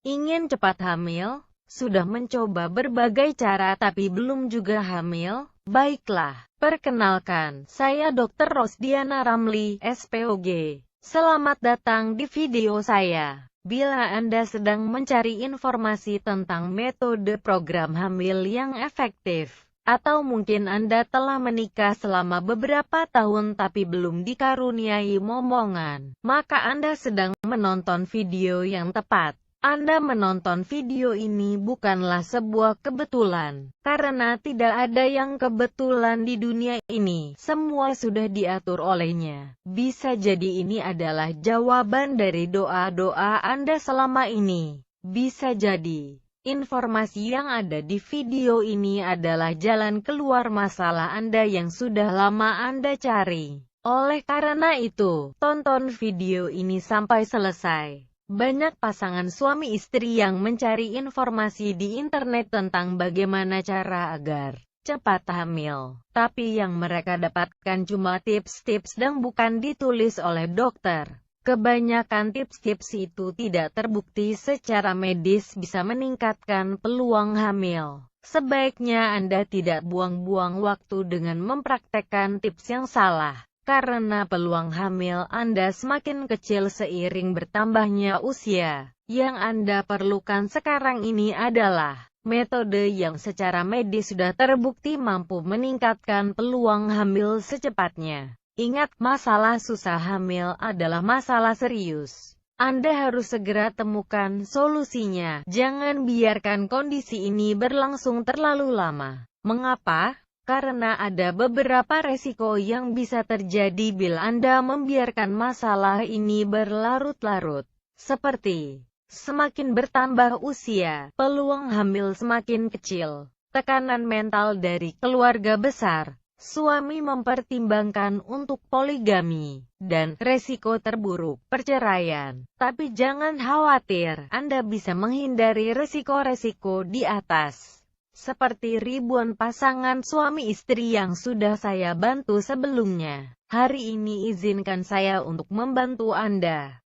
Ingin cepat hamil? Sudah mencoba berbagai cara tapi belum juga hamil? Baiklah, perkenalkan, saya Dr. Rosdiana Ramli, SPOG. Selamat datang di video saya. Bila Anda sedang mencari informasi tentang metode program hamil yang efektif, atau mungkin Anda telah menikah selama beberapa tahun tapi belum dikaruniai momongan, maka Anda sedang menonton video yang tepat. Anda menonton video ini bukanlah sebuah kebetulan, karena tidak ada yang kebetulan di dunia ini. Semua sudah diatur olehnya. Bisa jadi ini adalah jawaban dari doa-doa Anda selama ini. Bisa jadi informasi yang ada di video ini adalah jalan keluar masalah Anda yang sudah lama Anda cari. Oleh karena itu, tonton video ini sampai selesai. Banyak pasangan suami istri yang mencari informasi di internet tentang bagaimana cara agar cepat hamil. Tapi yang mereka dapatkan cuma tips-tips dan bukan ditulis oleh dokter. Kebanyakan tips-tips itu tidak terbukti secara medis bisa meningkatkan peluang hamil. Sebaiknya Anda tidak buang-buang waktu dengan mempraktekkan tips yang salah. Karena peluang hamil Anda semakin kecil seiring bertambahnya usia. Yang Anda perlukan sekarang ini adalah metode yang secara medis sudah terbukti mampu meningkatkan peluang hamil secepatnya. Ingat, masalah susah hamil adalah masalah serius. Anda harus segera temukan solusinya. Jangan biarkan kondisi ini berlangsung terlalu lama. Mengapa? Karena ada beberapa resiko yang bisa terjadi bila Anda membiarkan masalah ini berlarut-larut. Seperti, semakin bertambah usia, peluang hamil semakin kecil, tekanan mental dari keluarga besar, suami mempertimbangkan untuk poligami, dan resiko terburuk, perceraian. Tapi jangan khawatir, Anda bisa menghindari resiko-resiko di atas. Seperti ribuan pasangan suami istri yang sudah saya bantu sebelumnya. Hari ini izinkan saya untuk membantu Anda.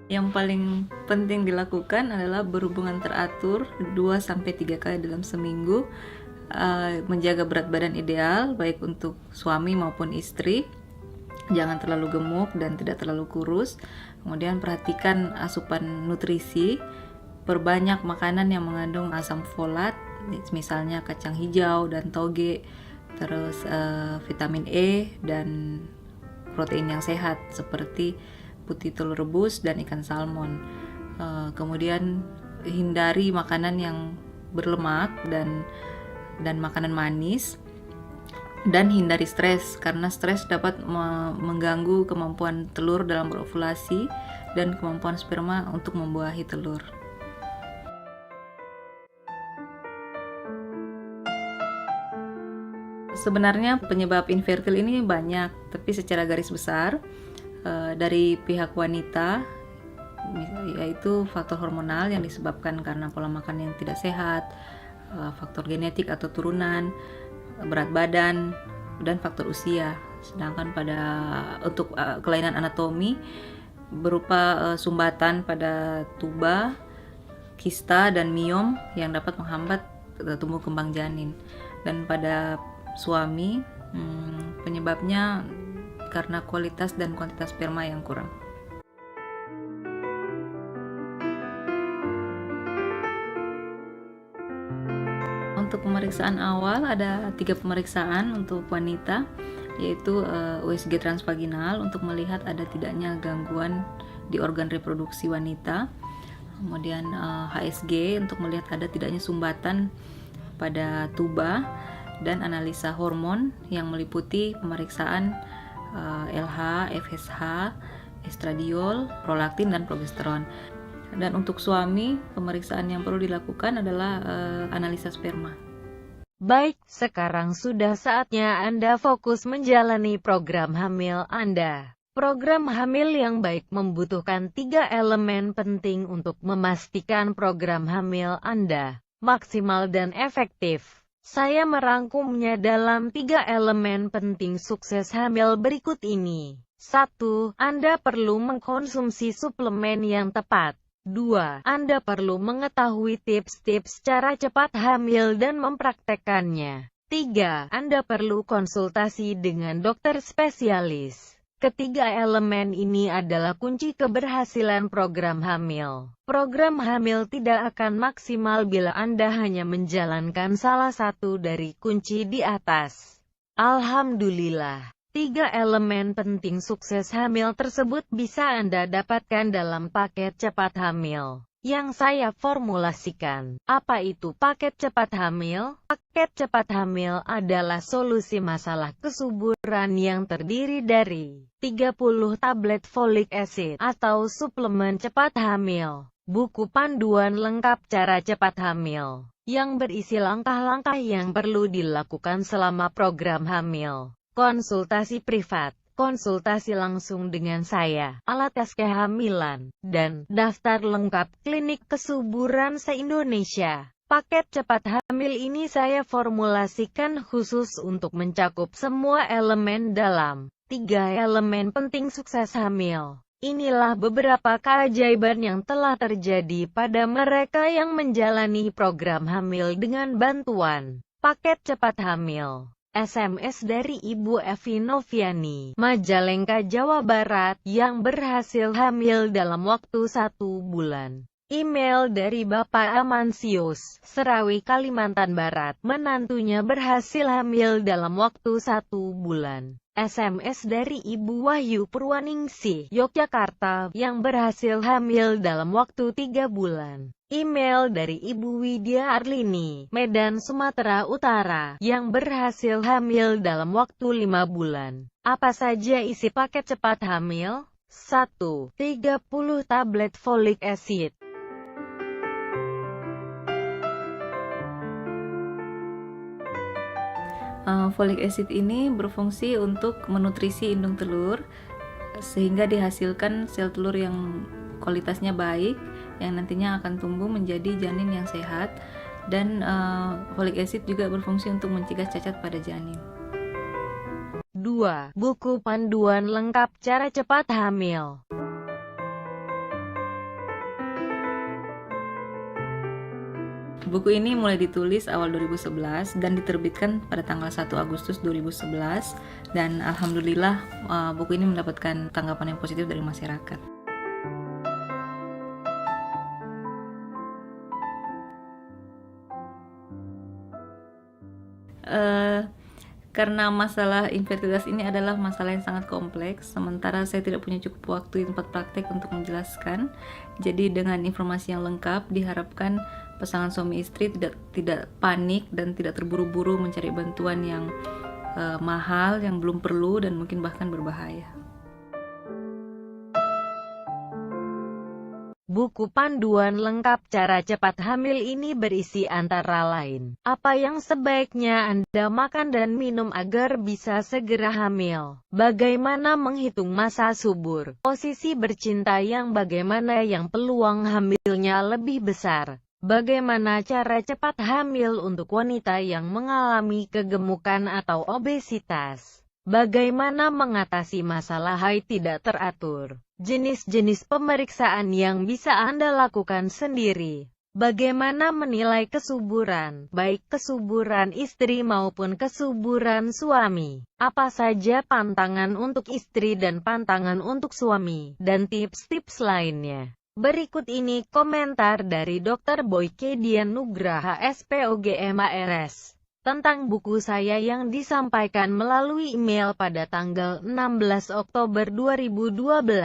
Yang paling penting dilakukan adalah berhubungan teratur 2-3 kali dalam seminggu, menjaga berat badan ideal baik untuk suami maupun istri. Jangan terlalu gemuk dan tidak terlalu kurus. Kemudian perhatikan asupan nutrisi, perbanyak makanan yang mengandung asam folat, misalnya kacang hijau dan toge, terus vitamin E dan protein yang sehat seperti putih telur rebus dan ikan salmon. Kemudian hindari makanan yang berlemak dan makanan manis. Dan hindari stres, karena stres dapat mengganggu kemampuan telur dalam berovulasi dan kemampuan sperma untuk membuahi telur. Sebenarnya penyebab infertil ini banyak, tapi secara garis besar dari pihak wanita, yaitu faktor hormonal yang disebabkan karena pola makan yang tidak sehat, faktor genetik atau turunan, berat badan, dan faktor usia. Sedangkan untuk kelainan anatomi berupa sumbatan pada tuba, kista, dan miom yang dapat menghambat tumbuh kembang janin. Dan pada suami penyebabnya karena kualitas dan kuantitas sperma yang kurang. Untuk pemeriksaan awal ada 3 pemeriksaan untuk wanita, yaitu USG transvaginal untuk melihat ada tidaknya gangguan di organ reproduksi wanita, kemudian HSG untuk melihat ada tidaknya sumbatan pada tuba, dan analisa hormon yang meliputi pemeriksaan LH, FSH, estradiol, prolaktin, dan progesteron. Dan untuk suami, pemeriksaan yang perlu dilakukan adalah analisa sperma. Baik, sekarang sudah saatnya Anda fokus menjalani program hamil Anda. Program hamil yang baik membutuhkan 3 elemen penting untuk memastikan program hamil Anda maksimal dan efektif. Saya merangkumnya dalam 3 elemen penting sukses hamil berikut ini. 1. Anda perlu mengkonsumsi suplemen yang tepat. 2. Anda perlu mengetahui tips-tips cara cepat hamil dan mempraktekkannya. 3. Anda perlu konsultasi dengan dokter spesialis. Ketiga elemen ini adalah kunci keberhasilan program hamil. Program hamil tidak akan maksimal bila Anda hanya menjalankan salah satu dari kunci di atas. Alhamdulillah, 3 elemen penting sukses hamil tersebut bisa Anda dapatkan dalam paket cepat hamil yang saya formulasikan. Apa itu paket cepat hamil? Paket cepat hamil adalah solusi masalah kesuburan yang terdiri dari 30 tablet folic acid atau suplemen cepat hamil, buku panduan lengkap cara cepat hamil, yang berisi langkah-langkah yang perlu dilakukan selama program hamil, konsultasi privat, konsultasi langsung dengan saya, alat tes kehamilan, dan daftar lengkap klinik kesuburan se-Indonesia. Paket cepat hamil ini saya formulasikan khusus untuk mencakup semua elemen dalam 3 elemen penting sukses hamil. Inilah beberapa keajaiban yang telah terjadi pada mereka yang menjalani program hamil dengan bantuan paket cepat hamil. SMS dari Ibu Evi Noviani, Majalengka, Jawa Barat, yang berhasil hamil dalam waktu 1 bulan. Email dari Bapak Amansius, Serawi, Kalimantan Barat, menantunya berhasil hamil dalam waktu 1 bulan. SMS dari Ibu Wahyu Purwaningsih, Yogyakarta, yang berhasil hamil dalam waktu 3 bulan. Email dari Ibu Widya Arlini, Medan, Sumatera Utara, yang berhasil hamil dalam waktu 5 bulan. Apa saja isi paket cepat hamil? 1. 30 tablet folic acid. Folic acid ini berfungsi untuk menutrisi indung telur sehingga dihasilkan sel telur yang kualitasnya baik yang nantinya akan tumbuh menjadi janin yang sehat, dan folic acid juga berfungsi untuk mencegah cacat pada janin. 2. Buku panduan lengkap cara cepat hamil. Buku ini mulai ditulis awal 2011 dan diterbitkan pada tanggal 1 Agustus 2011, dan alhamdulillah buku ini mendapatkan tanggapan yang positif dari masyarakat. Karena masalah infertilitas ini adalah masalah yang sangat kompleks, sementara saya tidak punya cukup waktu di tempat praktek untuk menjelaskan. Jadi dengan informasi yang lengkap, diharapkan pasangan suami istri tidak panik dan tidak terburu-buru mencari bantuan yang mahal, yang belum perlu, dan mungkin bahkan berbahaya. Buku panduan lengkap cara cepat hamil ini berisi antara lain, apa yang sebaiknya Anda makan dan minum agar bisa segera hamil, bagaimana menghitung masa subur, posisi bercinta yang bagaimana yang peluang hamilnya lebih besar, bagaimana cara cepat hamil untuk wanita yang mengalami kegemukan atau obesitas, bagaimana mengatasi masalah haid tidak teratur, jenis-jenis pemeriksaan yang bisa Anda lakukan sendiri, bagaimana menilai kesuburan, baik kesuburan istri maupun kesuburan suami, apa saja pantangan untuk istri dan pantangan untuk suami, dan tips-tips lainnya. Berikut ini komentar dari Dr. Boyke Dian Nugraha SPOGMARS tentang buku saya yang disampaikan melalui email pada tanggal 16 Oktober 2012.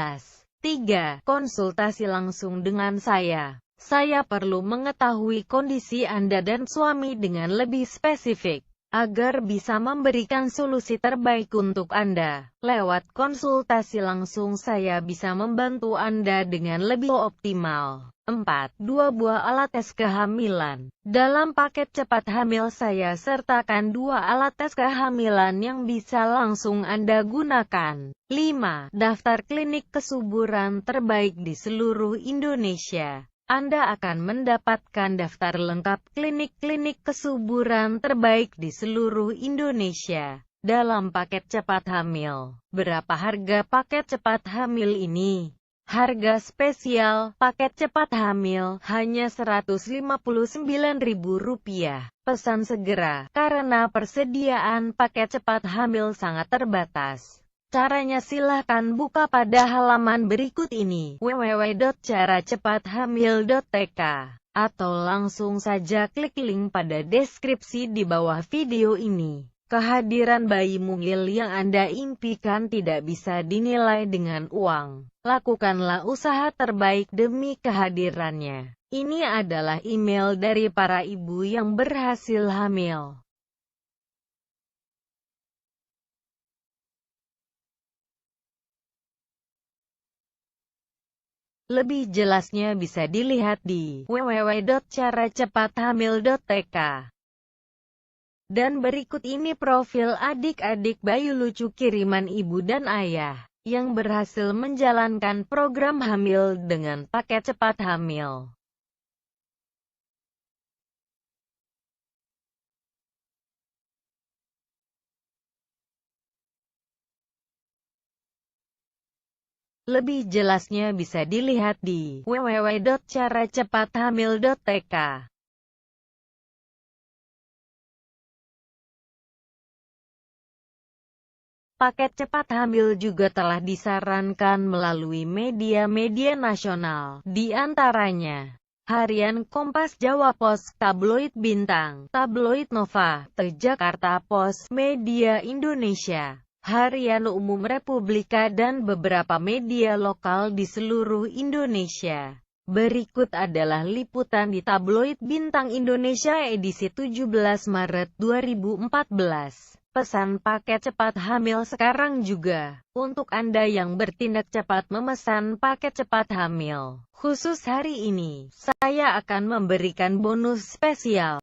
3. Konsultasi langsung dengan saya. Saya perlu mengetahui kondisi Anda dan suami dengan lebih spesifik, agar bisa memberikan solusi terbaik untuk Anda. Lewat konsultasi langsung saya bisa membantu Anda dengan lebih optimal. 4. 2 buah alat tes kehamilan. Dalam paket cepat hamil saya sertakan 2 alat tes kehamilan yang bisa langsung Anda gunakan. 5. Daftar klinik kesuburan terbaik di seluruh Indonesia. Anda akan mendapatkan daftar lengkap klinik-klinik kesuburan terbaik di seluruh Indonesia. dalam paket cepat hamil. Berapa harga paket cepat hamil ini? Harga spesial paket cepat hamil hanya Rp159.000. Pesan segera, karena persediaan paket cepat hamil sangat terbatas. Caranya silahkan buka pada halaman berikut ini, www.caracepathamil.tk, atau langsung saja klik link pada deskripsi di bawah video ini. Kehadiran bayi mungil yang Anda impikan tidak bisa dinilai dengan uang. Lakukanlah usaha terbaik demi kehadirannya. Ini adalah email dari para ibu yang berhasil hamil. Lebih jelasnya bisa dilihat di www.caracepathamil.tk. Dan berikut ini profil adik-adik bayi lucu kiriman ibu dan ayah yang berhasil menjalankan program hamil dengan paket cepat hamil. Lebih jelasnya bisa dilihat di www.caracepathamil.tk. Paket cepat hamil juga telah disarankan melalui media-media nasional, di antaranya Harian Kompas, Jawa Pos, Tabloid Bintang, Tabloid Nova, The Jakarta Post, Media Indonesia, Harian Umum Republika dan beberapa media lokal di seluruh Indonesia. Berikut adalah liputan di Tabloid Bintang Indonesia edisi 17 Maret 2014. Pesan paket cepat hamil sekarang juga. Untuk Anda yang bertindak cepat memesan paket cepat hamil, khusus hari ini, saya akan memberikan bonus spesial.